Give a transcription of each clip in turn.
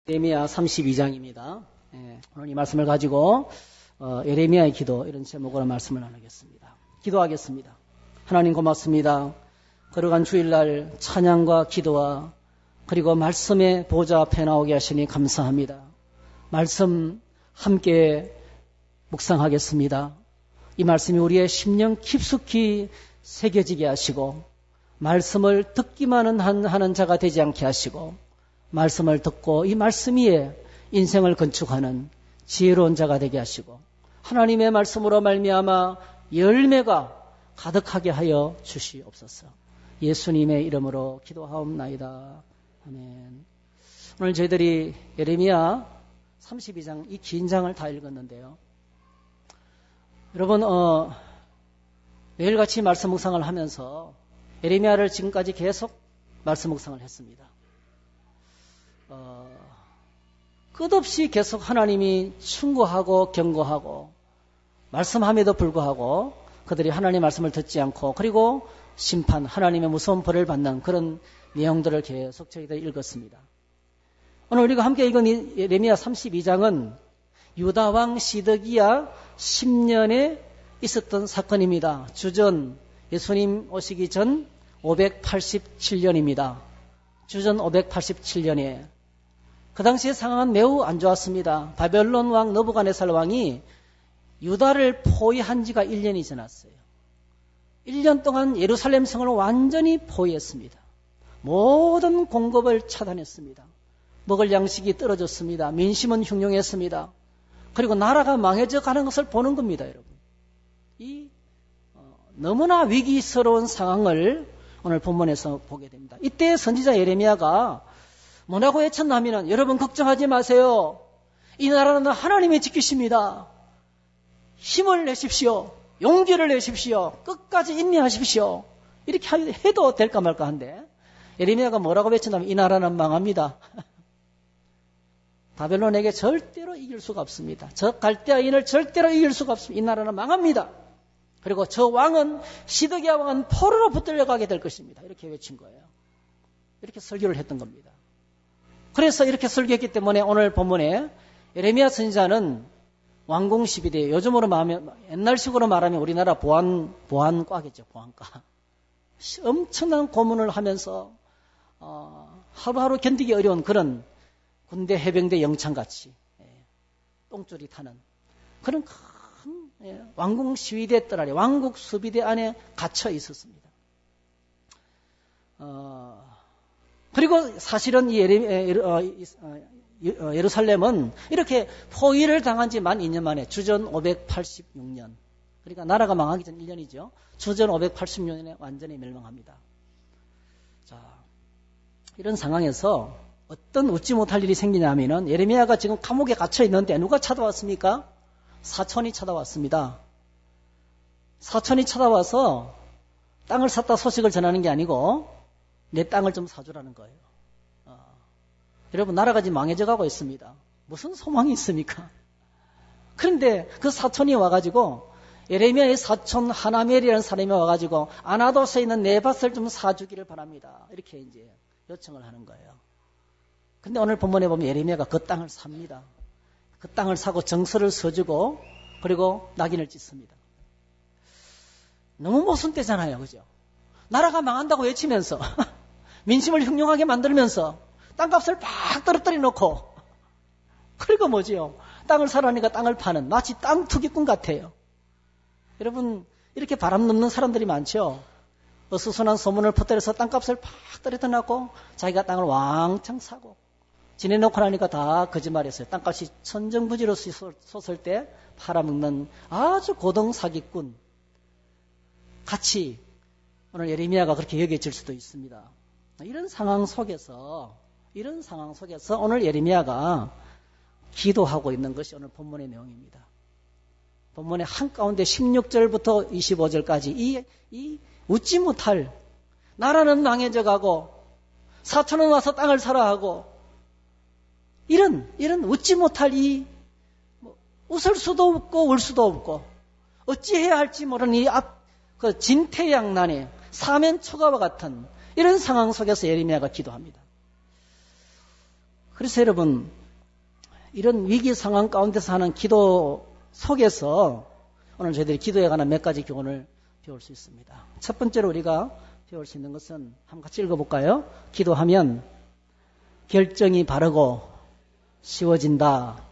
예레미야 32장입니다. 오늘 이 말씀을 가지고 예레미야의 기도 이런 제목으로 말씀을 나누겠습니다. 기도하겠습니다. 하나님 고맙습니다. 걸어간 주일날 찬양과 기도와 그리고 말씀의 보좌 앞에 나오게 하시니 감사합니다. 말씀 함께 묵상하겠습니다. 이 말씀이 우리의 심령 깊숙이 새겨지게 하시고 말씀을 듣기만 하는 자가 되지 않게 하시고 말씀을 듣고 이 말씀 위에 인생을 건축하는 지혜로운 자가 되게 하시고 하나님의 말씀으로 말미암아 열매가 가득하게 하여 주시옵소서. 예수님의 이름으로 기도하옵나이다. 아멘. 오늘 저희들이 예레미야 32장 이 긴 장을 다 읽었는데요. 여러분 매일같이 말씀 묵상을 하면서 예레미야를 지금까지 계속 말씀 묵상을 했습니다. 끝없이 계속 하나님이 충고하고 경고하고 말씀함에도 불구하고 그들이 하나님의 말씀을 듣지 않고 그리고 심판, 하나님의 무서운 벌을 받는 그런 내용들을 계속 저희들이 읽었습니다. 오늘 우리가 함께 읽은 예레미야 32장은 유다 왕 시드기야 10년에 있었던 사건입니다. 주전 예수님 오시기 전 587년입니다. 주전 587년에 그 당시의 상황은 매우 안 좋았습니다. 바벨론 왕 느부갓네살 왕이 유다를 포위한 지가 1년이 지났어요. 1년 동안 예루살렘 성을 완전히 포위했습니다. 모든 공급을 차단했습니다. 먹을 양식이 떨어졌습니다. 민심은 흉흉했습니다. 그리고 나라가 망해져 가는 것을 보는 겁니다, 여러분. 이 너무나 위기스러운 상황을 오늘 본문에서 보게 됩니다. 이때 선지자 예레미야가 뭐라고 외쳤냐면 여러분 걱정하지 마세요. 이 나라는 하나님이 지키십니다. 힘을 내십시오. 용기를 내십시오. 끝까지 인내하십시오. 이렇게 해도 될까 말까 한데 예레미야가 뭐라고 외쳤냐면 이 나라는 망합니다. 바벨론에게 절대로 이길 수가 없습니다. 저 갈대아인을 절대로 이길 수가 없습니다. 이 나라는 망합니다. 그리고 저 왕은 시드기야 왕은 포로로 붙들려가게 될 것입니다. 이렇게 외친 거예요. 이렇게 설교를 했던 겁니다. 그래서 이렇게 설교했기 때문에 오늘 본문에 예레미야 선지자는 왕궁 12대 요즘으로 말하면 옛날식으로 말하면 우리나라 보안과겠죠. 보안과. 엄청난 고문을 하면서 하루하루 견디기 어려운 그런 군대 해병대 영창같이 똥줄이 타는 그런 큰 왕궁 시위대 뜰 아래 왕국 수비대 안에 갇혀 있었습니다. 그리고 사실은 이 예루살렘은 이렇게 포위를 당한 지 만 2년 만에 주전 586년 그러니까 나라가 망하기 전 1년이죠. 주전 586년에 완전히 멸망합니다. 자, 이런 상황에서 어떤 웃지 못할 일이 생기냐면은 예레미야가 지금 감옥에 갇혀 있는데 누가 찾아왔습니까? 사촌이 찾아왔습니다. 사촌이 찾아와서 땅을 샀다 소식을 전하는 게 아니고 내 땅을 좀 사주라는 거예요. 여러분 나라가 지금 망해져 가고 있습니다. 무슨 소망이 있습니까? 그런데 그 사촌이 와가지고 예레미야의 사촌 하나멜이라는 사람이 와가지고 아나도스에 있는 내 밭을 좀 사주기를 바랍니다. 이렇게 이제 요청을 하는 거예요. 근데 오늘 본문에 보면 예레미야가 그 땅을 삽니다. 그 땅을 사고 정서를 써주고 그리고 낙인을 찍습니다. 너무 모순되잖아요. 그죠? 나라가 망한다고 외치면서 민심을 흉흉하게 만들면서 땅값을 팍 떨어뜨려 놓고 그리고 뭐지요? 땅을 사라니까 땅을 파는 마치 땅 투기꾼 같아요. 여러분 이렇게 바람 넘는 사람들이 많죠. 어수선한 소문을 퍼뜨려서 땅값을 팍 떨어뜨려 놓고 자기가 땅을 왕창 사고 지내놓고 나니까 다 거짓말이었어요. 땅값이 천정부지로 솟을 때 팔아먹는 아주 고등 사기꾼 같이 오늘 예레미야가 그렇게 여겨질 수도 있습니다. 이런 상황 속에서 오늘 예레미야가 기도하고 있는 것이 오늘 본문의 내용입니다. 본문의 한가운데 16절부터 25절까지 이 웃지 못할 나라는 망해져 가고 사촌은 와서 땅을 사라 하고 이런 웃지 못할 웃을 수도 없고 울 수도 없고 어찌해야 할지 모르는 그 진퇴양난의 사면초가와 같은 이런 상황 속에서 예레미야가 기도합니다. 그래서 여러분 이런 위기 상황 가운데서 하는 기도 속에서 오늘 저희들이 기도에 관한 몇 가지 교훈을 배울 수 있습니다. 첫 번째로 우리가 배울 수 있는 것은 한번 같이 읽어볼까요? 기도하면 결정이 바르고 쉬워진다.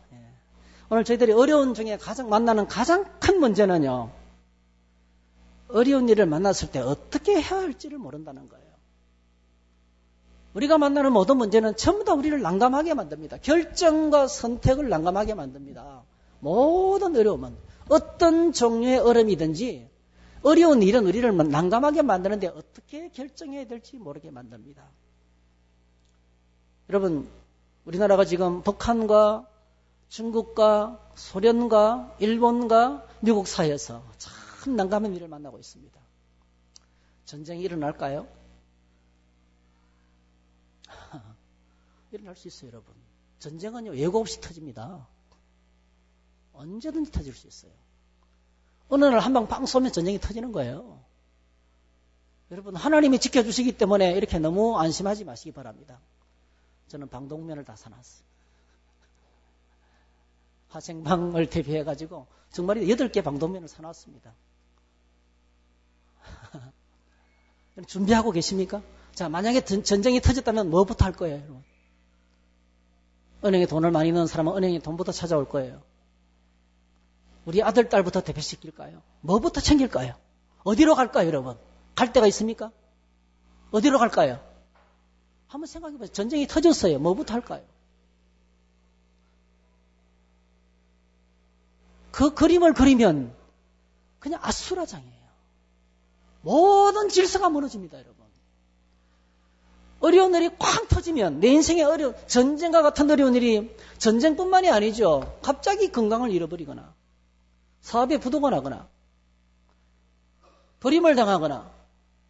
오늘 저희들이 어려운 중에 만나는 가장 큰 문제는요, 어려운 일을 만났을 때 어떻게 해야 할지를 모른다는 거예요. 우리가 만나는 모든 문제는 전부 다 우리를 난감하게 만듭니다. 결정과 선택을 난감하게 만듭니다. 모든 어려움은 어떤 종류의 어려움이든지 어려운 일은 우리를 난감하게 만드는데 어떻게 결정해야 될지 모르게 만듭니다. 여러분, 우리나라가 지금 북한과 중국과 소련과 일본과 미국 사이에서 참 난감한 일을 만나고 있습니다. 전쟁이 일어날까요? 일어날 수 있어요, 여러분. 전쟁은요, 예고 없이 터집니다. 언제든지 터질 수 있어요. 어느 날 한 방 빵 쏘면 전쟁이 터지는 거예요. 여러분, 하나님이 지켜주시기 때문에 이렇게 너무 안심하지 마시기 바랍니다. 저는 방독면을 다 사놨어요. 화생방을 대비해가지고 정말 8개 방독면을 사놨습니다. 준비하고 계십니까? 자, 만약에 전쟁이 터졌다면 뭐부터 할 거예요, 여러분? 은행에 돈을 많이 넣은 사람은 은행에 돈부터 찾아올 거예요. 우리 아들, 딸부터 대표시킬까요? 뭐부터 챙길까요? 어디로 갈까요, 여러분? 갈 데가 있습니까? 어디로 갈까요? 한번 생각해 보세요. 전쟁이 터졌어요. 뭐부터 할까요? 그 그림을 그리면 그냥 아수라장이에요. 모든 질서가 무너집니다, 여러분. 어려운 일이 쾅 터지면 내 인생에 전쟁과 같은 어려운 일이 전쟁뿐만이 아니죠. 갑자기 건강을 잃어버리거나 사업에 부도가 나거나 버림을 당하거나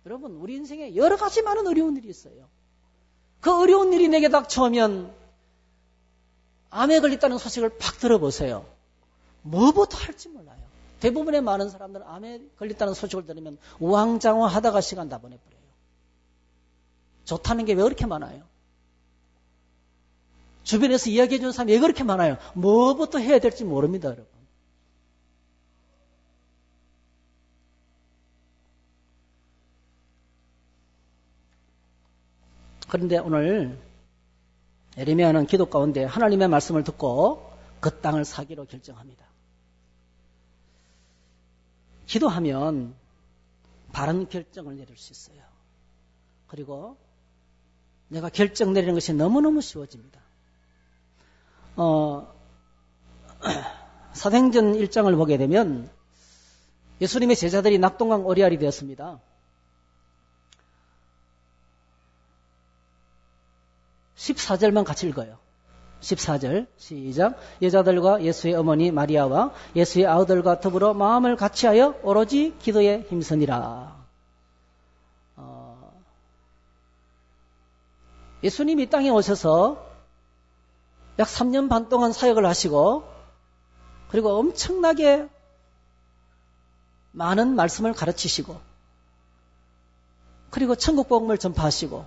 여러분, 우리 인생에 여러 가지 많은 어려운 일이 있어요. 그 어려운 일이 내게 닥쳐오면 암에 걸렸다는 소식을 팍 들어보세요. 뭐부터 할지 몰라요. 대부분의 많은 사람들은 암에 걸렸다는 소식을 들으면 우왕좌왕하다가 시간 다 보내버려요. 좋다는 게 왜 그렇게 많아요? 주변에서 이야기해 주는 사람이 왜 그렇게 많아요? 뭐부터 해야 될지 모릅니다, 여러분. 그런데 오늘 예레미야는 기도 가운데 하나님의 말씀을 듣고 그 땅을 사기로 결정합니다. 기도하면 바른 결정을 내릴 수 있어요. 그리고 내가 결정 내리는 것이 너무너무 쉬워집니다. 사도행전 1장을 보게 되면 예수님의 제자들이 낙동강 어리알이 되었습니다. 14절만 같이 읽어요. 14절 시작. 여자들과 예수의 어머니 마리아와 예수의 아들과 더불어 마음을 같이하여 오로지 기도에 힘쓰니라. 예수님이 이 땅에 오셔서 약 3년 반 동안 사역을 하시고 그리고 엄청나게 많은 말씀을 가르치시고 그리고 천국 복음을 전파하시고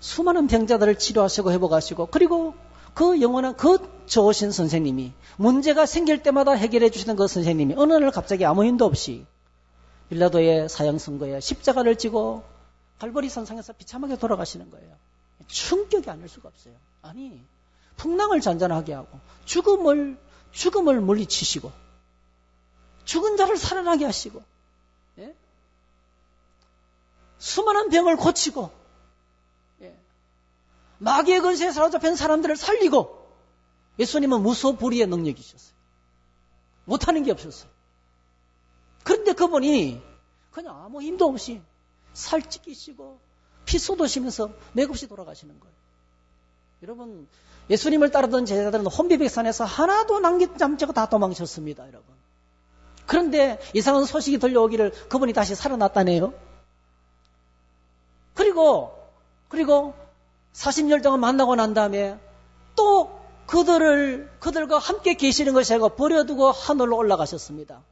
수많은 병자들을 치료하시고 회복하시고 그리고 그 영원한 그 좋으신 선생님이 문제가 생길 때마다 해결해 주시는 그 선생님이 어느 날 갑자기 아무 힘도 없이 빌라도의 사형 선고에 십자가를 지고 갈보리 산상에서 비참하게 돌아가시는 거예요. 충격이 아닐 수가 없어요. 아니, 풍랑을 잔잔하게 하고 죽음을 물리치시고 죽은 자를 살아나게 하시고 예? 수많은 병을 고치고 예. 마귀의 근세에 사로잡힌 사람들을 살리고 예수님은 무소불위의 능력이셨어요. 못하는 게 없었어요. 그런데 그분이 그냥 아무 힘도 없이 살찌기시고 피 쏟으시면서 맥없이 돌아가시는 거예요. 여러분, 예수님을 따르던 제자들은 혼비백산에서 하나도 남짓않고 다 도망쳤습니다, 여러분. 그런데 이상한 소식이 들려오기를 그분이 다시 살아났다네요. 그리고 40년 동안 만나고 난 다음에 또 그들과 함께 계시는 것이 아니고 버려두고 하늘로 올라가셨습니다.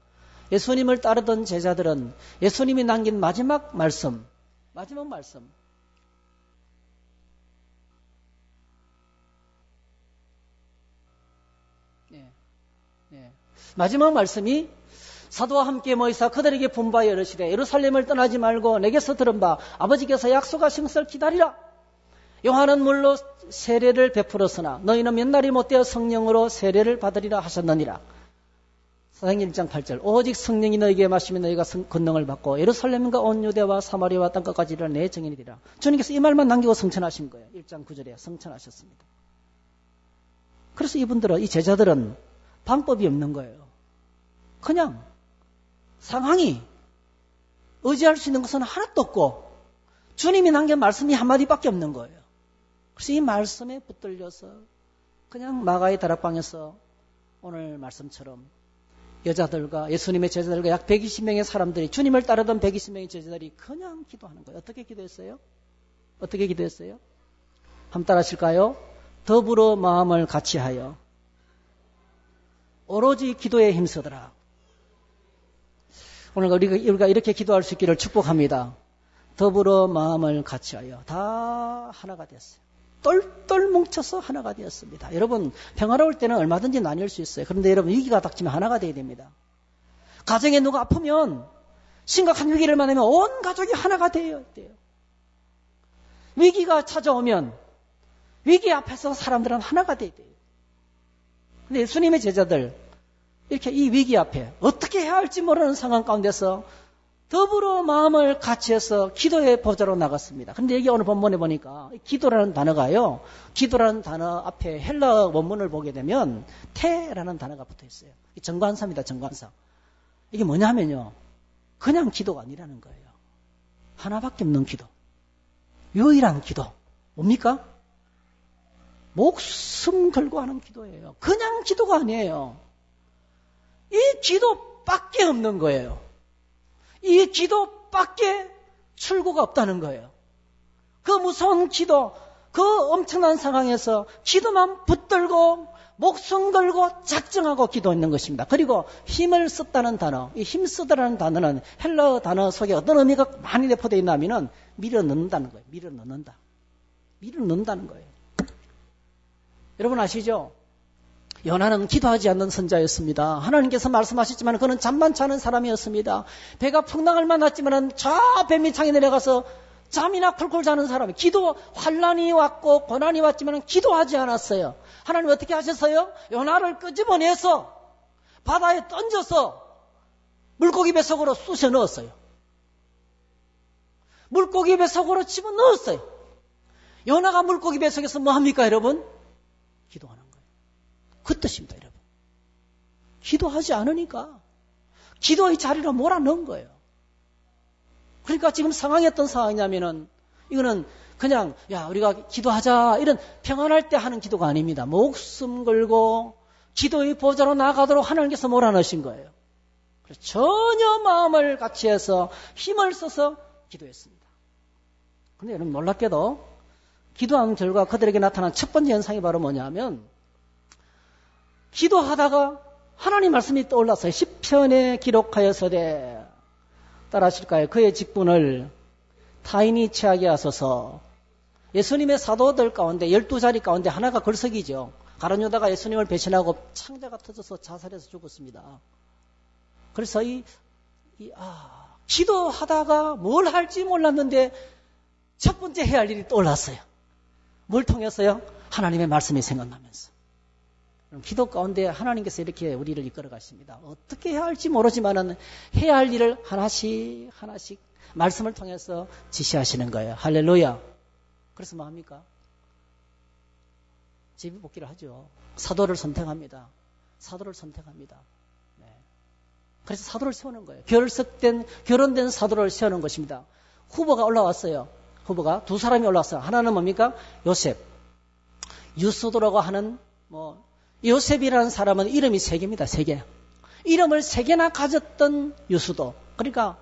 예수님을 따르던 제자들은 예수님이 남긴 마지막 말씀 예. 예. 마지막 말씀이 사도와 함께 모이사 그들에게 분바에 이르시되 예루살렘을 떠나지 말고 내게서 들은 바 아버지께서 약속하신 것을 기다리라. 요한은 물로 세례를 베풀었으나 너희는 몇 날이 못되어 성령으로 세례를 받으리라 하셨느니라. 사도행전 1장 8절 오직 성령이 너희에게 마시면 너희가 권능을 받고 예루살렘과 온 유대와 사마리아와 땅끝까지 이르러 내 증인이 되리라. 주님께서 이 말만 남기고 성천하신 거예요. 1장 9절에 성천하셨습니다. 그래서 이분들은, 이 제자들은 방법이 없는 거예요. 그냥 상황이 의지할 수 있는 것은 하나도 없고 주님이 남긴 말씀이 한마디밖에 없는 거예요. 그래서 이 말씀에 붙들려서 그냥 마가의 다락방에서 오늘 말씀처럼 여자들과 예수님의 제자들과 약 120명의 사람들이, 주님을 따르던 120명의 제자들이 그냥 기도하는 거예요. 어떻게 기도했어요? 어떻게 기도했어요? 한번 따라 하실까요? 더불어 마음을 같이하여 오로지 기도에 힘쓰더라. 오늘 우리가 이렇게 기도할 수 있기를 축복합니다. 더불어 마음을 같이하여 다 하나가 됐어요. 똘똘 뭉쳐서 하나가 되었습니다. 여러분, 평화로울 때는 얼마든지 나뉠 수 있어요. 그런데 여러분, 위기가 닥치면 하나가 돼야 됩니다. 가정에 누가 아프면, 심각한 위기를 만나면 온 가족이 하나가 되어야 돼요. 위기가 찾아오면 위기 앞에서 사람들은 하나가 돼야 돼요. 근데 예수님의 제자들, 이렇게 이 위기 앞에 어떻게 해야 할지 모르는 상황 가운데서 더불어 마음을 같이 해서 기도의 보좌로 나갔습니다. 그런데 여기 오늘 본문에 보니까 기도라는 단어가요. 기도라는 단어 앞에 헬라 원문을 보게 되면 태라는 단어가 붙어 있어요. 정관사입니다. 정관사. 이게 뭐냐면요. 그냥 기도가 아니라는 거예요. 하나밖에 없는 기도. 유일한 기도. 뭡니까? 목숨 걸고 하는 기도예요. 그냥 기도가 아니에요. 이 기도밖에 없는 거예요. 이 기도밖에 출구가 없다는 거예요. 그 무서운 기도, 그 엄청난 상황에서 기도만 붙들고 목숨 걸고 작정하고 기도했는 것입니다. 그리고 힘을 썼다는 단어, 이 힘쓰다라는 단어는 헬라어 단어 속에 어떤 의미가 많이 내포되어 있냐면은 밀어넣는다는 거예요. 밀어넣는다. 밀어넣는다는 거예요. 여러분 아시죠? 요나는 기도하지 않는 선자였습니다. 하나님께서 말씀하셨지만 그는 잠만 자는 사람이었습니다. 배가 풍랑을 만났지만 저 배 밑창에 내려가서 잠이나 쿨쿨 자는 사람이, 기도 환난이 왔고 고난이 왔지만 기도하지 않았어요. 하나님 어떻게 하셨어요? 요나를 끄집어내서 바다에 던져서 물고기 뱃속으로 쑤셔 넣었어요. 물고기 뱃속으로 집어넣었어요. 요나가 물고기 뱃속에서 뭐합니까 여러분? 기도하는 거예요. 그 뜻입니다, 여러분. 기도하지 않으니까 기도의 자리로 몰아넣은 거예요. 그러니까 지금 상황이 어떤 상황이냐면은 이거는 그냥 우리가 기도하자 이런 평안할 때 하는 기도가 아닙니다. 목숨 걸고 기도의 보좌로 나가도록 하나님께서 몰아넣으신 거예요. 그래서 전혀 마음을 같이 해서 힘을 써서 기도했습니다. 그런데 여러분 놀랍게도 기도한 결과 그들에게 나타난 첫 번째 현상이 바로 뭐냐면 기도하다가 하나님 말씀이 떠올랐어요. 시편에 기록하여서되 따라 하실까요? 그의 직분을 타인이 취하게 하소서. 예수님의 사도들 가운데 12자리 가운데 하나가 걸석이죠. 가룟 유다가 예수님을 배신하고 창자가 터져서 자살해서 죽었습니다. 그래서 기도하다가 뭘 할지 몰랐는데 첫 번째 해야 할 일이 떠올랐어요. 뭘 통해서요? 하나님의 말씀이 생각나면서. 기도 가운데 하나님께서 이렇게 우리를 이끌어 가십니다. 어떻게 해야 할지 모르지만은 해야 할 일을 하나씩 말씀을 통해서 지시하시는 거예요. 할렐루야. 그래서 뭐 합니까? 집에 복귀를 하죠. 사도를 선택합니다. 네. 그래서 사도를 세우는 거예요. 결혼된 사도를 세우는 것입니다. 후보가 올라왔어요. 후보가 두 사람이 올라왔어요. 하나는 뭡니까? 요셉. 유스도라고 하는 요셉이라는 사람은 이름이 3개입니다. 3개. 이름을 3개나 가졌던 유수도. 그러니까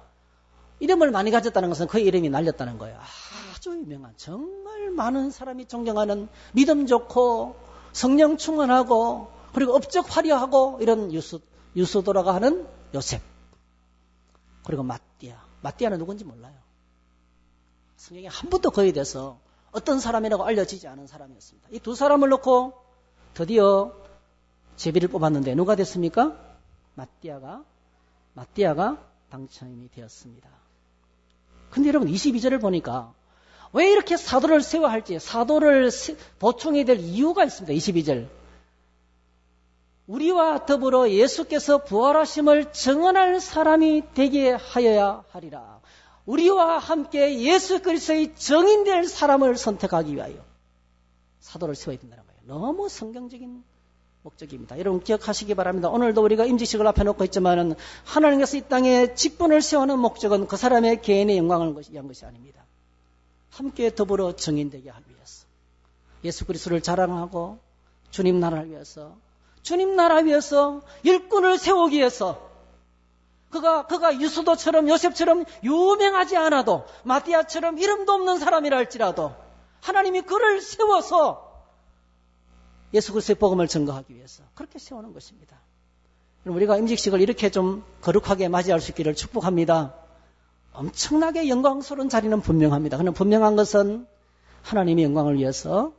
이름을 많이 가졌다는 것은 그의 이름이 날렸다는 거예요. 아주 유명한, 정말 많은 사람이 존경하는, 믿음 좋고 성령 충만하고 그리고 업적 화려하고 이런 유수도라고 하는 요셉. 그리고 마띠아는 누군지 몰라요. 성경에 한 번도 거의 돼서 어떤 사람이라고 알려지지 않은 사람이었습니다. 이 두 사람을 놓고 드디어 제비를 뽑았는데 누가 됐습니까? 마띠아가 당첨이 되었습니다. 근데 여러분 22절을 보니까 왜 이렇게 사도를 세워야 할지, 사도를 보충해야 될 이유가 있습니다. 22절. 우리와 더불어 예수께서 부활하심을 증언할 사람이 되게 하여야 하리라. 우리와 함께 예수 그리스도의 증인될 사람을 선택하기 위하여 사도를 세워야 된다는 거예요. 너무 성경적인 목적입니다. 여러분 기억하시기 바랍니다. 오늘도 우리가 임직식을 앞에 놓고 있지만은 하나님께서 이 땅에 직분을 세우는 목적은 그 사람의 개인의 영광을 위한 것이 아닙니다. 함께 더불어 증인되게 하기 위해서, 예수 그리스도를 자랑하고 주님 나라를 위해서, 주님 나라 위해서 일꾼을 세우기 위해서, 그가 유수도처럼 요셉처럼 유명하지 않아도 마띠아처럼 이름도 없는 사람이라 할지라도 하나님이 그를 세워서 예수 그리스도의 복음을 증거하기 위해서 그렇게 세우는 것입니다. 우리가 임직식을 이렇게 좀 거룩하게 맞이할 수 있기를 축복합니다. 엄청나게 영광스러운 자리는 분명합니다. 그러나 분명한 것은 하나님의 영광을 위해서,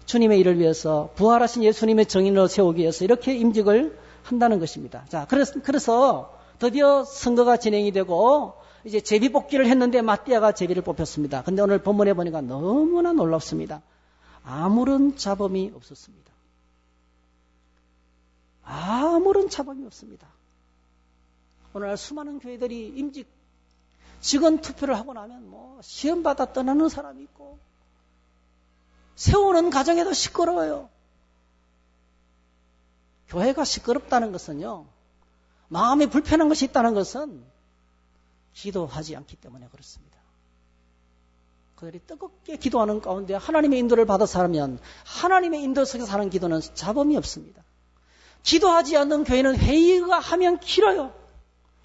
주님의 일을 위해서, 부활하신 예수님의 정인으로 세우기 위해서 이렇게 임직을 한다는 것입니다. 자, 그래서 드디어 선거가 진행이 되고 이제 제비 뽑기를 했는데 마띠아가 제비를 뽑혔습니다. 근데 오늘 본문에 보니까 너무나 놀랍습니다. 아무런 잡음이 없었습니다. 아무런 잡음이 없습니다. 오늘날 수많은 교회들이 임직 직원 투표를 하고 나면 시험 받아 떠나는 사람이 있고 세우는 가정에도 시끄러워요. 교회가 시끄럽다는 것은요, 마음에 불편한 것이 있다는 것은 기도하지 않기 때문에 그렇습니다. 그들이 뜨겁게 기도하는 가운데 하나님의 인도를 받아서 하면 하나님의 인도 속에서 하는 기도는 잡음이 없습니다. 기도하지 않는 교회는 회의가 하면 길어요.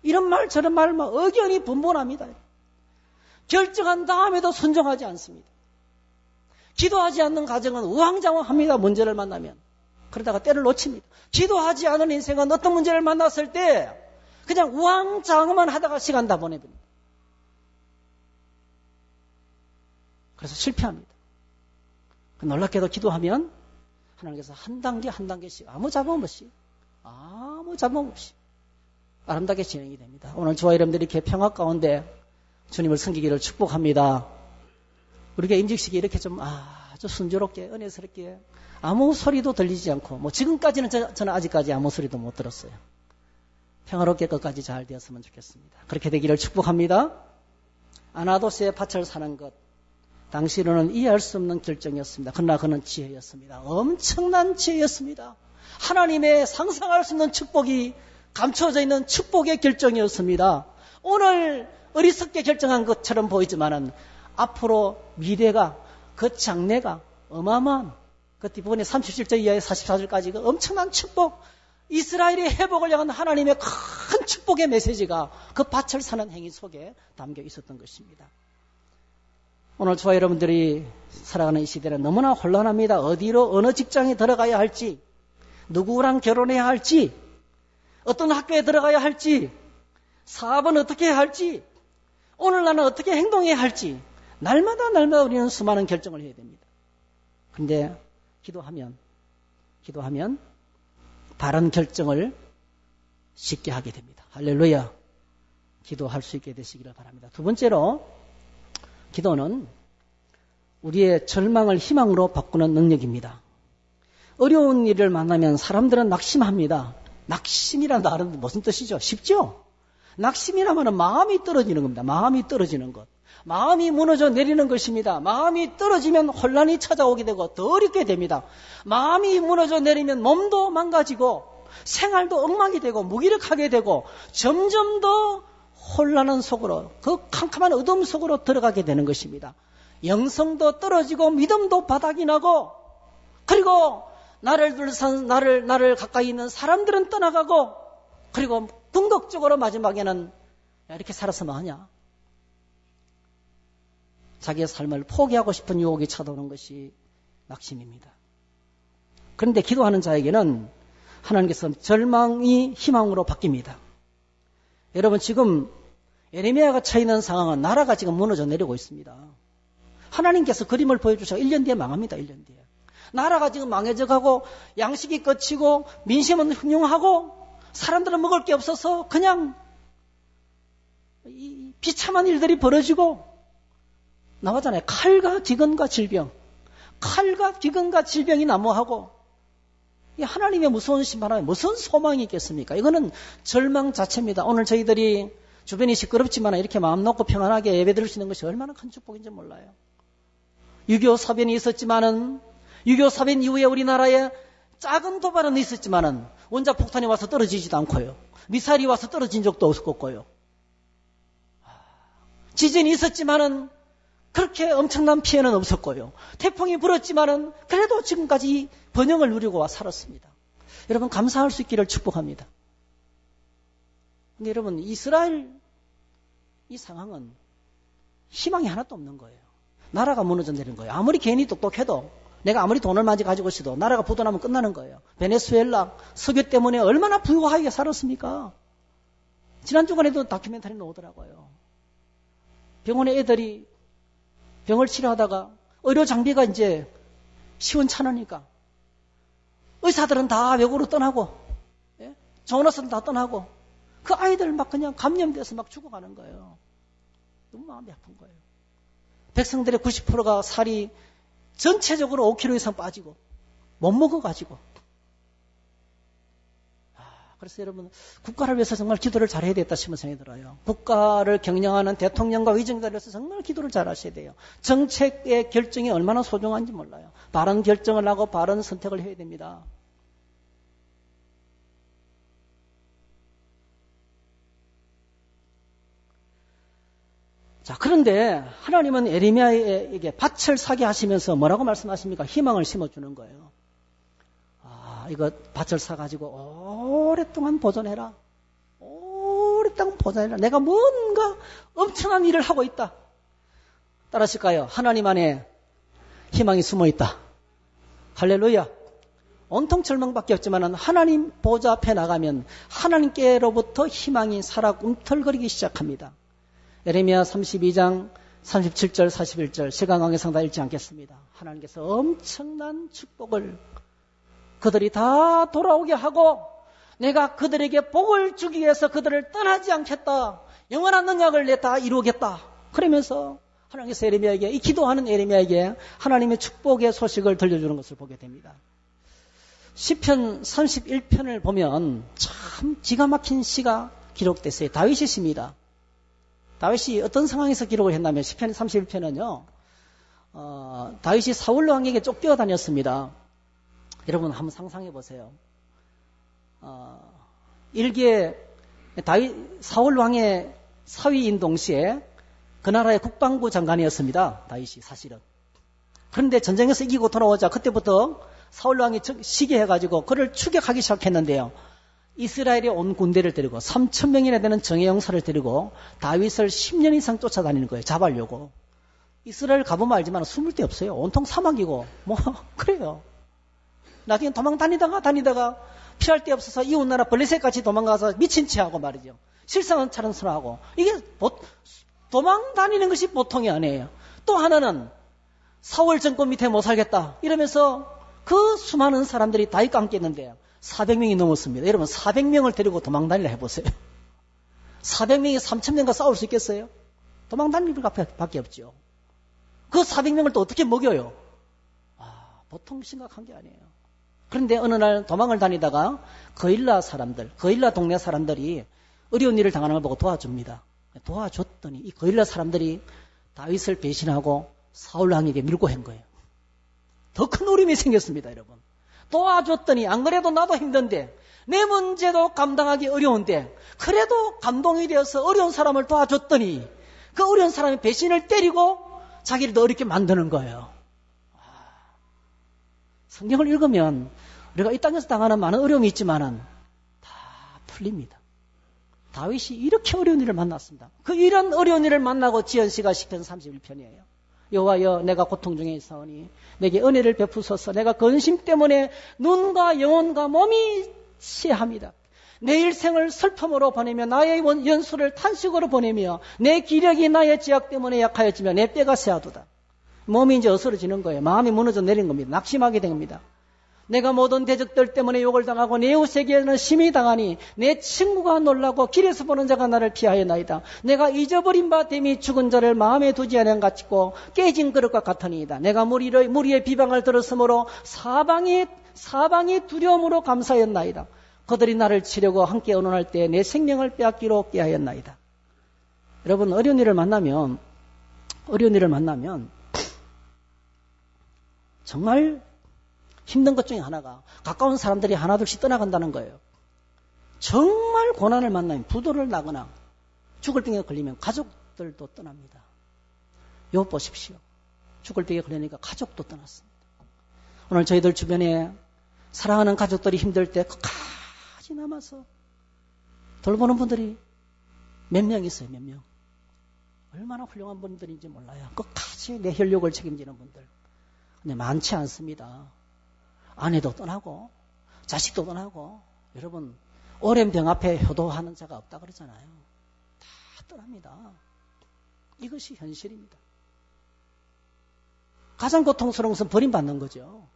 이런 말 저런 말 의견이 분분합니다. 결정한 다음에도 순종하지 않습니다. 기도하지 않는 가정은 우왕좌왕합니다. 문제를 만나면. 그러다가 때를 놓칩니다. 기도하지 않은 인생은 어떤 문제를 만났을 때 그냥 우왕좌왕만 하다가 시간 다 보내버립니다. 그래서 실패합니다. 놀랍게도 기도하면 하나님께서 한 단계 한 단계씩 아무 잡음 없이 아름답게 진행이 됩니다. 오늘 저와 여러분들이 이렇게 평화 가운데 주님을 섬기기를 축복합니다. 우리가 임직식이 이렇게 좀 아주 순조롭게 은혜스럽게 아무 소리도 들리지 않고 지금까지는 저는 아직까지 아무 소리도 못 들었어요. 평화롭게 끝까지 잘 되었으면 좋겠습니다. 그렇게 되기를 축복합니다. 아나도스의 밭을 사는 것, 당시로는 이해할 수 없는 결정이었습니다. 그러나 그는 지혜였습니다. 엄청난 지혜였습니다. 하나님의 상상할 수 없는 축복이 감춰져 있는 축복의 결정이었습니다. 오늘 어리석게 결정한 것처럼 보이지만은 앞으로 미래가, 그 장래가 어마어마한 그 뒷부분에 37절 이하에 44절까지 그 엄청난 축복, 이스라엘의 회복을 향한 하나님의 큰 축복의 메시지가 그 밭을 사는 행위 속에 담겨 있었던 것입니다. 오늘 저와 여러분들이 살아가는 이 시대는 너무나 혼란합니다. 어디로 어느 직장에 들어가야 할지, 누구랑 결혼해야 할지, 어떤 학교에 들어가야 할지, 사업은 어떻게 해야 할지, 오늘 나는 어떻게 행동해야 할지 날마다 우리는 수많은 결정을 해야 됩니다. 그런데 기도하면 바른 결정을 쉽게 하게 됩니다. 할렐루야. 기도할 수 있게 되시기를 바랍니다. 두 번째로, 기도는 우리의 절망을 희망으로 바꾸는 능력입니다. 어려운 일을 만나면 사람들은 낙심합니다. 낙심이란 말은 무슨 뜻이죠? 쉽죠? 낙심이라면 마음이 떨어지는 겁니다. 마음이 떨어지는 것. 마음이 무너져 내리는 것입니다. 마음이 떨어지면 혼란이 찾아오게 되고 더 어렵게 됩니다. 마음이 무너져 내리면 몸도 망가지고 생활도 엉망이 되고 무기력하게 되고 점점 더 혼란한 속으로, 그 캄캄한 어둠 속으로 들어가게 되는 것입니다. 영성도 떨어지고 믿음도 바닥이 나고, 그리고 나를 가까이 있는 사람들은 떠나가고, 그리고 궁극적으로 마지막에는 이렇게 살아서 뭐하냐? 자기의 삶을 포기하고 싶은 유혹이 찾아오는 것이 낙심입니다. 그런데 기도하는 자에게는 하나님께서 절망이 희망으로 바뀝니다. 여러분, 지금 예레미야가 처해 있는 상황은 나라가 지금 무너져 내리고 있습니다. 하나님께서 그림을 보여주셔서 1년 뒤에 망합니다. 1년 뒤에. 나라가 지금 망해져가고 양식이 거치고 민심은 흉흉하고 사람들은 먹을 게 없어서 그냥 이 비참한 일들이 벌어지고 나오잖아요. 칼과 기근과 질병. 칼과 기근과 질병이 난무하고 이 하나님의 무서운 심판에 무슨 소망이 있겠습니까? 이거는 절망 자체입니다. 오늘 저희들이 주변이 시끄럽지만 이렇게 마음 놓고 평안하게 예배드릴 수 있는 것이 얼마나 큰 축복인지 몰라요. 6.25 사변이 있었지만은 6.25 사변 이후에 우리나라에 작은 도발은 있었지만은 원자 폭탄이 와서 떨어지지도 않고요. 미사일이 와서 떨어진 적도 없었고요. 지진이 있었지만은 그렇게 엄청난 피해는 없었고요. 태풍이 불었지만은 그래도 지금까지 번영을 누리고 살았습니다. 여러분 감사할 수 있기를 축복합니다. 근데 여러분 이스라엘 이 상황은 희망이 하나도 없는 거예요. 나라가 무너져내는 거예요. 아무리 개인이 똑똑해도 내가 아무리 돈을 많이 가지고 있어도 나라가 부도나면 끝나는 거예요. 베네수엘라 석유 때문에 얼마나 부유하게 살았습니까? 지난 주간에도 다큐멘터리 나오더라고요. 병원에 애들이 병을 치료하다가 의료 장비가 이제 시원찮으니까 의사들은 다 외국으로 떠나고 전화선은 다 떠나고 그 아이들 막 그냥 감염돼서 막 죽어가는 거예요. 너무 마음이 아픈 거예요. 백성들의 90%가 살이 전체적으로 5kg 이상 빠지고 못 먹어가지고 그래서 여러분 국가를 위해서 정말 기도를 잘해야 되겠다 싶은 생각이 들어요. 국가를 경영하는 대통령과 의정들을 위해서 정말 기도를 잘 하셔야 돼요. 정책의 결정이 얼마나 소중한지 몰라요. 바른 결정을 하고 바른 선택을 해야 됩니다. 자, 그런데 하나님은 에레미야에게 밭을 사게 하시면서 뭐라고 말씀하십니까? 희망을 심어주는 거예요. 이거 밭을 사가지고 오랫동안 보존해라. 오랫동안 보존해라. 내가 뭔가 엄청난 일을 하고 있다. 따라하실까요? 하나님 안에 희망이 숨어있다. 할렐루야. 온통 절망밖에 없지만 하나님 보좌 앞에 나가면 하나님께로부터 희망이 살아 꿈틀거리기 시작합니다. 에레미야 32장 37절 41절 시간관계상 다 읽지 않겠습니다. 하나님께서 엄청난 축복을 그들이 다 돌아오게 하고 내가 그들에게 복을 주기 위해서 그들을 떠나지 않겠다. 영원한 능력을 내 다 이루겠다. 그러면서 하나님께서 에레미야에게 이 기도하는 에레미야에게 하나님의 축복의 소식을 들려주는 것을 보게 됩니다. 시편 31편을 보면 참 기가 막힌 시가 기록됐어요. 다윗의 시입니다. 다윗이 어떤 상황에서 기록을 했냐면 시편 31편은요. 다윗이 사울 왕에게 쫓겨 다녔습니다. 여러분 한번 상상해 보세요. 일개 사울 왕의 사위인 동시에 그 나라의 국방부 장관이었습니다. 다윗이 사실은. 그런데 전쟁에서 이기고 돌아오자 그때부터 사울 왕이 시기해가지고 그를 추격하기 시작했는데요. 이스라엘의 온 군대를 데리고 3,000명이나 되는 정예용사를 데리고 다윗을 10년 이상 쫓아다니는 거예요. 잡으려고. 이스라엘 가보면 알지만 숨을 데 없어요. 온통 사막이고 뭐 그래요. 나중에 다니다가 피할 데 없어서 이웃나라 블레셋같이 도망가서 미친 체하고 말이죠. 실상은 차른스러하고 이게 도망 다니는 것이 보통이 아니에요. 또 하나는 사울 정권 밑에 못 살겠다 이러면서 그 수많은 사람들이 다윗과 함께 했는데 400명이 넘었습니다. 여러분 400명을 데리고 도망 다니라 해보세요. 400명이 3,000명과 싸울 수 있겠어요? 도망 다니는 밖에 없죠. 그 400명을 또 어떻게 먹여요? 보통 심각한 게 아니에요. 그런데 어느 날 도망을 다니다가 거일라 동네 사람들이 어려운 일을 당하는 걸 보고 도와줍니다. 도와줬더니 이 거일라 사람들이 다윗을 배신하고 사울 왕에게 밀고 한 거예요. 더 큰 어려움이 생겼습니다, 여러분. 도와줬더니 안 그래도 나도 힘든데 내 문제도 감당하기 어려운데 그래도 감동이 되어서 어려운 사람을 도와줬더니 그 어려운 사람이 배신을 때리고 자기를 더 어렵게 만드는 거예요. 성경을 읽으면 우리가 이 땅에서 당하는 많은 어려움이 있지만은 다 풀립니다. 다윗이 이렇게 어려운 일을 만났습니다. 이런 어려운 일을 만나고 지은 시가 시편 31편이에요. 여호와여 내가 고통 중에 있사오니 내게 은혜를 베푸소서. 내가 근심 때문에 눈과 영혼과 몸이 시합니다. 내 일생을 슬픔으로 보내며 나의 연수를 탄식으로 보내며 내 기력이 나의 지약 때문에 약하여지며 내 뼈가 쇠하도다. 몸이 이제 어스러지는 거예요. 마음이 무너져 내린 겁니다. 낙심하게 된 겁니다. 내가 모든 대적들 때문에 욕을 당하고 내 이웃에게는 심히 당하니 내 친구가 놀라고 길에서 보는 자가 나를 피하였나이다. 내가 잊어버린 바 됨이 죽은 자를 마음에 두지 않은 같고 깨진 그릇과 같으니이다. 내가 무리의 비방을 들었으므로 사방이 두려움으로 감사했나이다. 그들이 나를 치려고 함께 언론할 때 내 생명을 빼앗기로 꾀하였나이다. 여러분, 어려운 일을 만나면 정말 힘든 것 중에 하나가 가까운 사람들이 하나둘씩 떠나간다는 거예요. 정말 고난을 만나면 부도를 나거나 죽을 병에 걸리면 가족들도 떠납니다. 요 보십시오. 죽을 병에 걸리니까 가족도 떠났습니다. 오늘 저희들 주변에 사랑하는 가족들이 힘들 때 끝까지 남아서 돌보는 분들이 몇 명 있어요. 몇 명. 얼마나 훌륭한 분들인지 몰라요. 끝까지 내 혈육을 책임지는 분들. 근데 많지 않습니다. 아내도 떠나고 자식도 떠나고, 여러분 오랜 병 앞에 효도하는 자가 없다 그러잖아요. 다 떠납니다. 이것이 현실입니다. 가장 고통스러운 것은 버림받는 거죠.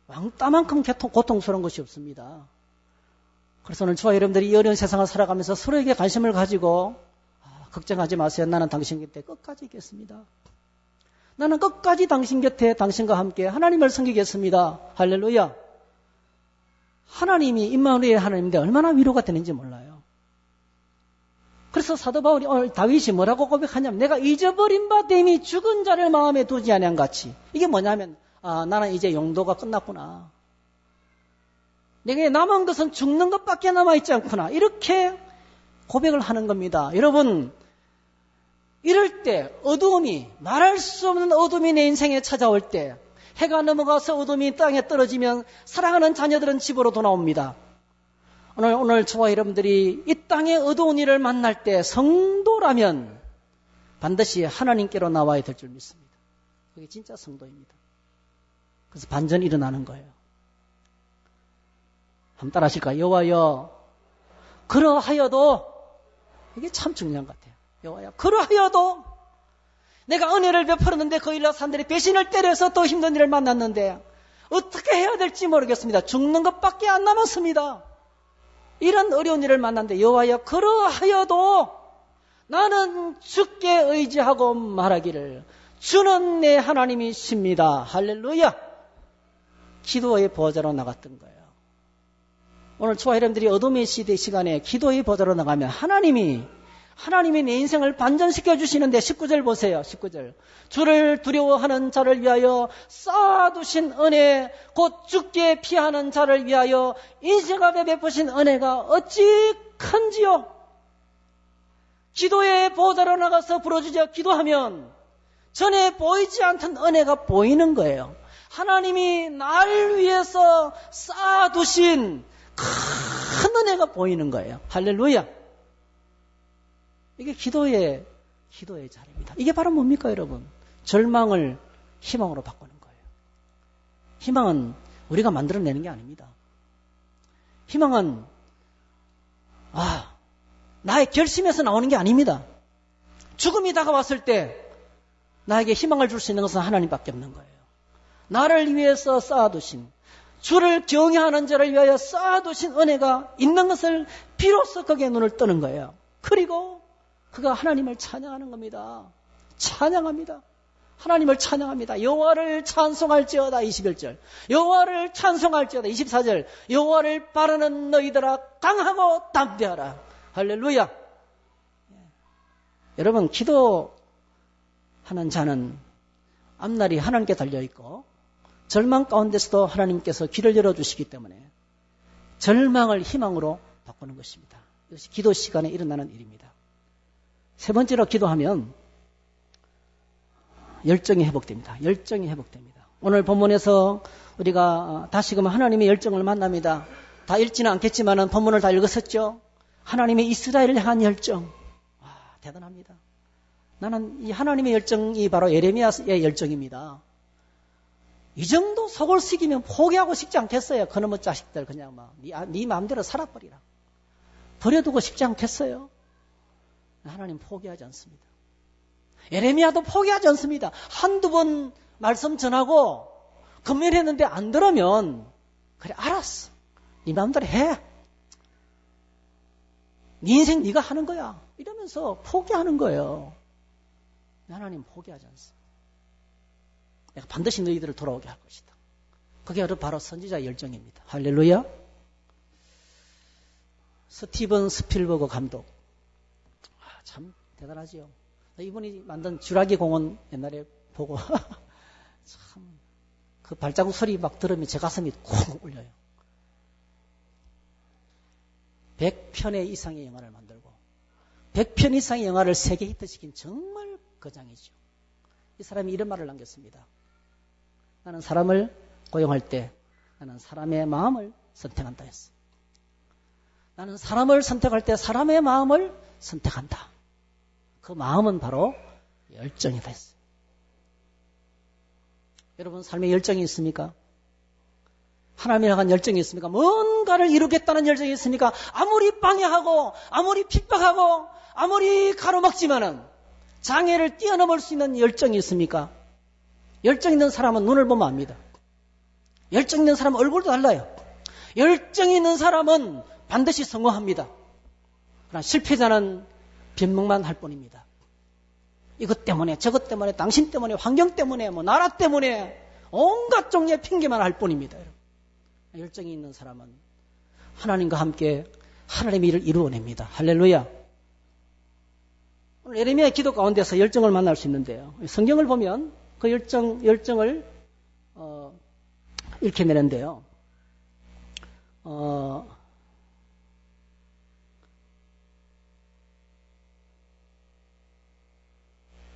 왕따만큼 고통스러운 것이 없습니다. 그래서 오늘 저와 여러분들이 이 어려운 세상을 살아가면서 서로에게 관심을 가지고 걱정하지 마세요. 나는 당신 곁에 끝까지 있겠습니다. 나는 끝까지 당신 곁에 당신과 함께 하나님을 섬기겠습니다. 할렐루야. 하나님이 임마누엘 하나님인데 얼마나 위로가 되는지 몰라요. 그래서 사도 바울이 오늘 다윗이 뭐라고 고백하냐면 내가 잊어버린 바 됨이 죽은 자를 마음에 두지 아니한 같이. 이게 뭐냐면 나는 이제 용도가 끝났구나. 내게 남은 것은 죽는 것밖에 남아있지 않구나. 이렇게 고백을 하는 겁니다. 여러분, 이럴 때 어두움이, 말할 수 없는 어둠이 내 인생에 찾아올 때, 해가 넘어가서 어둠이 땅에 떨어지면 사랑하는 자녀들은 집으로 돌아옵니다. 오늘 저와 여러분들이 이 땅의 어두운 일을 만날 때 성도라면 반드시 하나님께로 나와야 될 줄 믿습니다. 그게 진짜 성도입니다. 그래서 반전이 일어나는 거예요. 한번 따라 하실까요? 여호와여, 그러하여도, 이게 참 중요한 것 같아요. 여호와여, 그러하여도 내가 은혜를 베풀었는데 그 일로 사람들이 배신을 때려서 더 힘든 일을 만났는데 어떻게 해야 될지 모르겠습니다. 죽는 것밖에 안 남았습니다. 이런 어려운 일을 만났는데 여호와여, 그러하여도 나는 주께 의지하고 말하기를 주는 내 하나님이십니다. 할렐루야. 기도의 보좌로 나갔던 거예요. 오늘 저와 여러분들이 어둠의 시간에 기도의 보좌로 나가면 하나님이 내 인생을 반전시켜 주시는데 19절 보세요. 19절. 주를 두려워하는 자를 위하여 쌓아두신 은혜, 곧 주께 피하는 자를 위하여 인생 앞에 베푸신 은혜가 어찌 큰지요. 기도의 보좌로 나가서 부르짖어 기도하면 전에 보이지 않던 은혜가 보이는 거예요. 하나님이 날 위해서 쌓아두신 큰 은혜가 보이는 거예요. 할렐루야. 이게 기도의 자리입니다. 이게 바로 뭡니까, 여러분? 절망을 희망으로 바꾸는 거예요. 희망은 우리가 만들어내는 게 아닙니다. 희망은 나의 결심에서 나오는 게 아닙니다. 죽음이 다가왔을 때 나에게 희망을 줄 수 있는 것은 하나님밖에 없는 거예요. 나를 위해서 쌓아두신, 주를 경외하는 자를 위하여 쌓아두신 은혜가 있는 것을 비로소 거기에 눈을 뜨는 거예요. 그리고 그가 하나님을 찬양하는 겁니다. 찬양합니다. 하나님을 찬양합니다. 여호와를 찬송할지어다 21절. 여호와를 찬송할지어다 24절. 여호와를 바라는 너희들아 강하고 담대하라. 할렐루야. 여러분, 기도하는 자는 앞날이 하나님께 달려있고 절망 가운데서도 하나님께서 길을 열어주시기 때문에 절망을 희망으로 바꾸는 것입니다. 이것이 기도 시간에 일어나는 일입니다. 세 번째로 기도하면 열정이 회복됩니다. 열정이 회복됩니다. 오늘 본문에서 우리가 다시금 하나님의 열정을 만납니다. 다 읽지는 않겠지만 본문을 다 읽었었죠. 하나님의 이스라엘을 향한 열정. 대단합니다. 나는 이 하나님의 열정이 바로 예레미야의 열정입니다. 이 정도 속을 썩이면 포기하고 싶지 않겠어요. 그놈의 자식들 그냥 네 마음대로 살아버리라. 버려두고 싶지 않겠어요. 하나님 포기하지 않습니다. 예레미야도 포기하지 않습니다. 한두 번 말씀 전하고 건면했는데 안 들으면 그래 알았어. 네 마음대로 해. 네 인생 네가 하는 거야. 이러면서 포기하는 거예요. 하나님 포기하지 않습니다. 내가 반드시 너희들을 돌아오게 할 것이다. 그게 바로 선지자의 열정입니다. 할렐루야. 스티븐 스필버그 감독. 참 대단하지요. 이분이 만든 쥬라기 공원 옛날에 보고 참 그 발자국 소리 막 들으면 제 가슴이 쿵 울려요. 100편의 이상의 영화를 만들고 100편 이상의 영화를 세계 히트시킨 정말 거장이죠. 이 사람이 이런 말을 남겼습니다. 나는 사람을 고용할 때 나는 사람의 마음을 선택한다 했어. 나는 사람을 선택할 때 사람의 마음을 선택한다. 그 마음은 바로 열정이다 했어요. 여러분 삶에 열정이 있습니까? 하나님에 향한 열정이 있습니까? 뭔가를 이루겠다는 열정이 있습니까? 아무리 방해하고 아무리 핍박하고 아무리 가로막지만은 장애를 뛰어넘을 수 있는 열정이 있습니까? 열정 있는 사람은 눈을 보면 압니다. 열정 있는 사람은 얼굴도 달라요. 열정 있는 사람은 반드시 성공합니다. 그러나 실패자는 변명만 할 뿐입니다. 이것 때문에 저것 때문에 당신 때문에 환경 때문에 뭐 나라 때문에 온갖 종류의 핑계만 할 뿐입니다. 열정이 있는 사람은 하나님과 함께 하나님의 일을 이루어냅니다. 할렐루야. 오늘 예레미야의 기도 가운데서 열정을 만날 수 있는데요. 성경을 보면 그 열정을 이렇게 내는데요.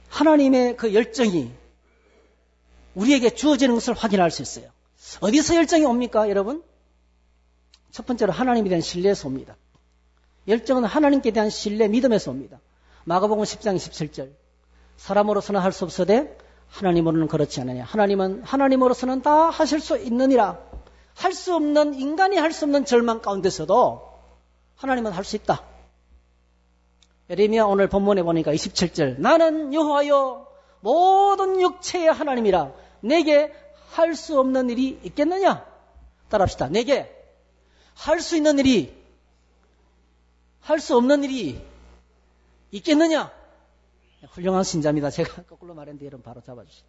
하나님의 그 열정이 우리에게 주어지는 것을 확인할 수 있어요. 어디서 열정이 옵니까, 여러분? 첫 번째로 하나님에 대한 신뢰에서 옵니다. 열정은 하나님께 대한 신뢰, 믿음에서 옵니다. 마가복음 10장 17절. 사람으로서는 할 수 없으되 하나님으로는 그렇지 않느냐. 하나님으로서는 다 하실 수 있느니라. 할 수 없는, 인간이 할 수 없는 절망 가운데서도 하나님은 할 수 있다. 예레미야 오늘 본문에 보니까 27절. 나는 여호와여 모든 육체의 하나님이라. 내게 할 수 없는 일이 있겠느냐? 따라합시다. 내게 할 수 있는 일이, 할 수 없는 일이 있겠느냐? 훌륭한 신자입니다. 제가 거꾸로 말했는데 여러분 바로 잡아주시죠.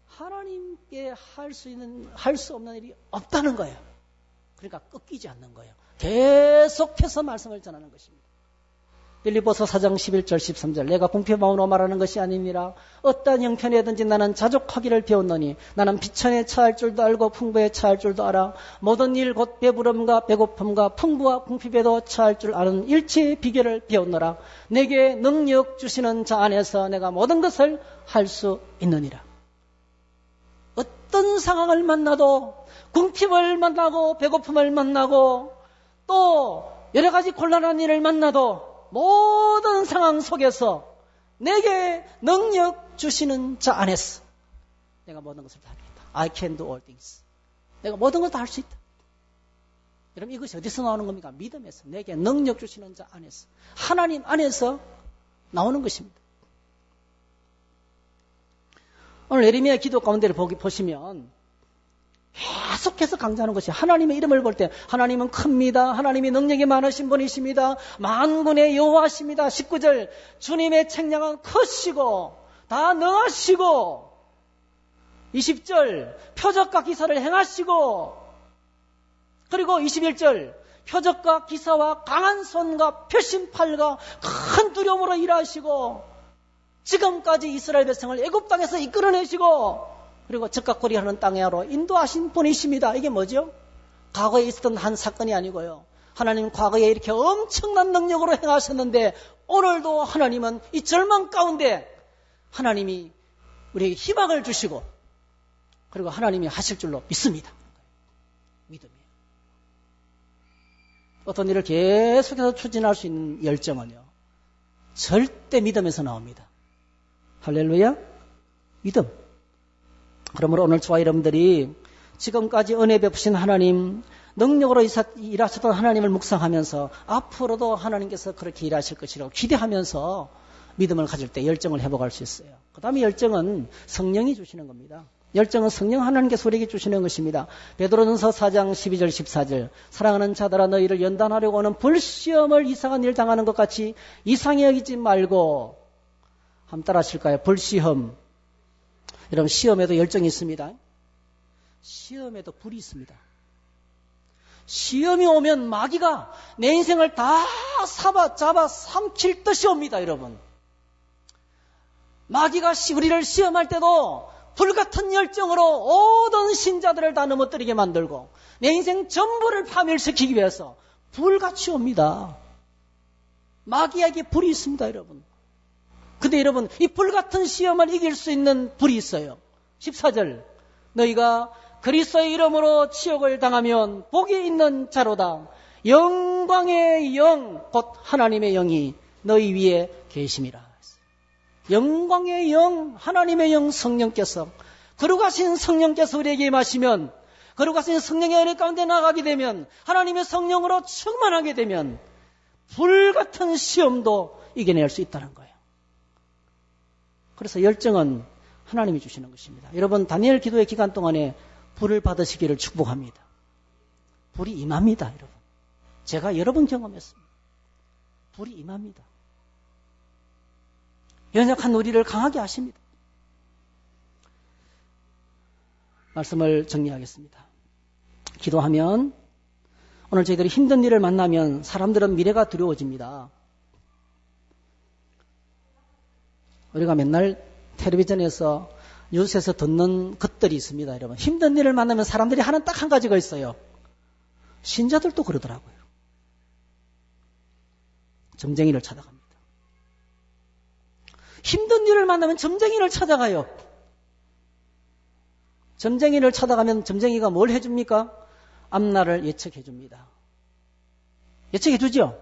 하나님께 할 수 없는 일이 없다는 거예요. 그러니까 꺾이지 않는 거예요. 계속해서 말씀을 전하는 것입니다. 빌립보서 4장 11절 13절. 내가 궁핍함으로 말하는 것이 아니니라. 어떠한 형편이든지 나는 자족하기를 배웠노니 나는 비천에 처할 줄도 알고 풍부에 처할 줄도 알아. 모든 일 곧 배부름과 배고픔과 풍부와 궁핍에도 처할 줄 아는 일체의 비결을 배웠노라. 내게 능력 주시는 자 안에서 내가 모든 것을 할 수 있느니라. 어떤 상황을 만나도 궁핍을 만나고 배고픔을 만나고 또 여러 가지 곤란한 일을 만나도 모든 상황 속에서 내게 능력 주시는 자 안에서 내가 모든 것을 다 하겠다. I can do all things. 내가 모든 것을 다 할 수 있다. 여러분 이것이 어디서 나오는 겁니까? 믿음에서. 내게 능력 주시는 자 안에서. 하나님 안에서 나오는 것입니다. 오늘 예레미야 기도 가운데를 보시면 계속해서 강조하는 것이 하나님의 이름을 볼 때 하나님은 큽니다. 하나님이 능력이 많으신 분이십니다. 만군의 여호와십니다. 19절 주님의 책량은 크시고 다 능하시고 20절 표적과 기사를 행하시고 그리고 21절 표적과 기사와 강한 손과 표심팔과 큰 두려움으로 일하시고 지금까지 이스라엘 백성을 애굽 땅에서 이끌어내시고 그리고 적각거리하는 땅으로 인도하신 분이십니다. 이게 뭐죠? 과거에 있었던 한 사건이 아니고요. 하나님 과거에 이렇게 엄청난 능력으로 행하셨는데 오늘도 하나님은 이 절망 가운데 하나님이 우리에게 희망을 주시고 그리고 하나님이 하실 줄로 믿습니다. 믿음이에요. 어떤 일을 계속해서 추진할 수 있는 열정은요. 절대 믿음에서 나옵니다. 할렐루야. 믿음. 그러므로 오늘 저와 여러분들이 지금까지 은혜 베푸신 하나님, 능력으로 일하셨던 하나님을 묵상하면서 앞으로도 하나님께서 그렇게 일하실 것이라고 기대하면서 믿음을 가질 때 열정을 회복할 수 있어요. 그 다음에 열정은 성령이 주시는 겁니다. 열정은 성령 하나님께서 우리에게 주시는 것입니다. 베드로전서 4장 12절 14절 사랑하는 자들아 너희를 연단하려고 하는 불시험을 이상한 일 당하는 것 같이 이상히 여기지 말고 한번 따라 하실까요? 불시험. 여러분 시험에도 열정이 있습니다. 시험에도 불이 있습니다. 시험이 오면 마귀가 내 인생을 다 잡아 삼킬 듯이 옵니다. 여러분. 마귀가 우리를 시험할 때도 불같은 열정으로 모든 신자들을 다 넘어뜨리게 만들고 내 인생 전부를 파멸시키기 위해서 불같이 옵니다. 마귀에게 불이 있습니다. 여러분. 근데 여러분 이 불같은 시험을 이길 수 있는 불이 있어요. 14절 너희가 그리스도의 이름으로 치욕을 당하면 복이 있는 자로다. 영광의 영 곧 하나님의 영이 너희 위에 계심이라. 영광의 영 하나님의 영 성령께서 거룩하신 성령께서 우리에게 임하시면 거룩하신 성령의 은혜 가운데 나가게 되면 하나님의 성령으로 충만하게 되면 불같은 시험도 이겨낼 수 있다는 거예요. 그래서 열정은 하나님이 주시는 것입니다. 여러분 다니엘 기도의 기간 동안에 불을 받으시기를 축복합니다. 불이 임합니다. 여러분. 제가 여러 번 경험했습니다. 불이 임합니다. 연약한 우리를 강하게 하십니다. 말씀을 정리하겠습니다. 기도하면 오늘 저희들이 힘든 일을 만나면 사람들은 미래가 두려워집니다. 우리가 맨날 텔레비전에서 뉴스에서 듣는 것들이 있습니다. 여러분 힘든 일을 만나면 사람들이 하는 딱 한 가지가 있어요. 신자들도 그러더라고요. 점쟁이를 찾아갑니다. 힘든 일을 만나면 점쟁이를 찾아가요. 점쟁이를 찾아가면 점쟁이가 뭘 해줍니까? 앞날을 예측해 줍니다. 예측해 주죠?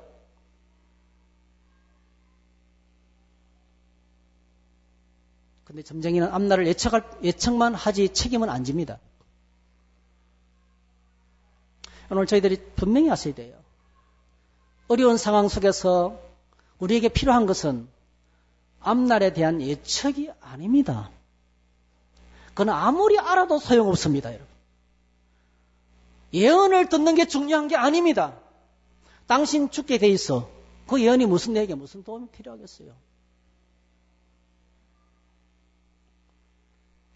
근데 점쟁이는 앞날을 예측만 하지 책임은 안 집니다. 오늘 저희들이 분명히 아셔야 돼요. 어려운 상황 속에서 우리에게 필요한 것은 앞날에 대한 예측이 아닙니다. 그건 아무리 알아도 소용없습니다, 여러분. 예언을 듣는 게 중요한 게 아닙니다. 당신 죽게 돼 있어. 그 예언이 내게 무슨 도움이 필요하겠어요?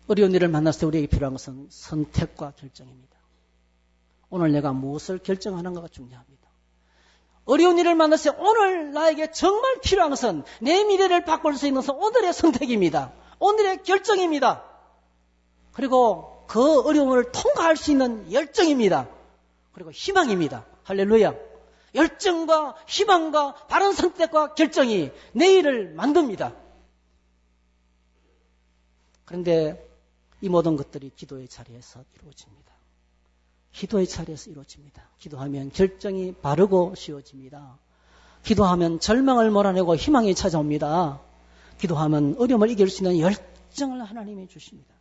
어려운 일을 만났을 때 우리에게 필요한 것은 선택과 결정입니다. 오늘 내가 무엇을 결정하는가가 중요합니다. 어려운 일을 만났을 때 오늘 나에게 정말 필요한 것은 내 미래를 바꿀 수 있는 것은 오늘의 선택입니다. 오늘의 결정입니다. 그리고 그 어려움을 통과할 수 있는 열정입니다. 그리고 희망입니다. 할렐루야. 열정과 희망과 바른 선택과 결정이 내일을 만듭니다. 그런데 이 모든 것들이 기도의 자리에서 이루어집니다. 기도의 자리에서 이루어집니다. 기도하면 결정이 바르고 쉬워집니다. 기도하면 절망을 몰아내고 희망이 찾아옵니다. 기도하면 어려움을 이길 수 있는 열정을 하나님이 주십니다.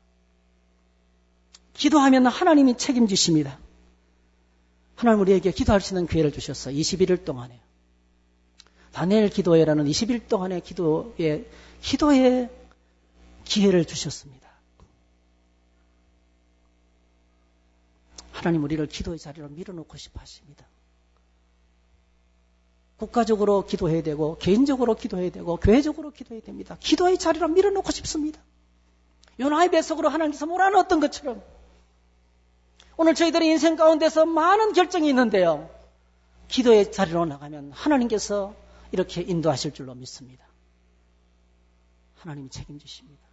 기도하면 하나님이 책임지십니다. 하나님 우리에게 기도할 수 있는 기회를 주셨어요. 21일 동안에. 다니엘 기도회라는 20일 동안의 기도의 기회를 주셨습니다. 하나님 우리를 기도의 자리로 밀어놓고 싶어 하십니다. 국가적으로 기도해야 되고 개인적으로 기도해야 되고 교회적으로 기도해야 됩니다. 기도의 자리로 밀어놓고 싶습니다. 요나의 뱃속으로 하나님께서 몰아넣었던 것처럼 오늘 저희들의 인생 가운데서 많은 결정이 있는데요. 기도의 자리로 나가면 하나님께서 이렇게 인도하실 줄로 믿습니다. 하나님이 책임지십니다.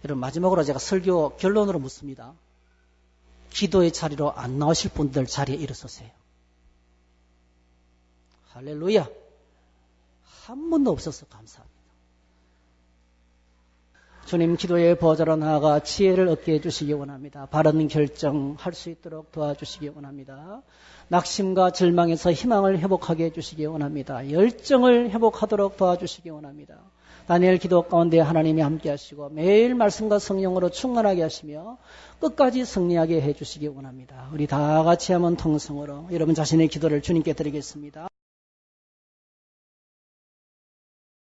여러분 마지막으로 제가 설교 결론으로 묻습니다. 기도의 자리로 안 나오실 분들 자리에 일어서세요. 할렐루야. 한 분도 없어서 감사합니다. 주님 기도의 보좌로 나아가 지혜를 얻게 해주시기 원합니다. 바른 결정할 수 있도록 도와주시기 원합니다. 낙심과 절망에서 희망을 회복하게 해주시기 원합니다. 열정을 회복하도록 도와주시기 원합니다. 다니엘 기도 가운데 하나님이 함께 하시고 매일 말씀과 성령으로 충만하게 하시며 끝까지 승리하게 해주시기 원합니다. 우리 다 같이 한번 통성으로 여러분 자신의 기도를 주님께 드리겠습니다.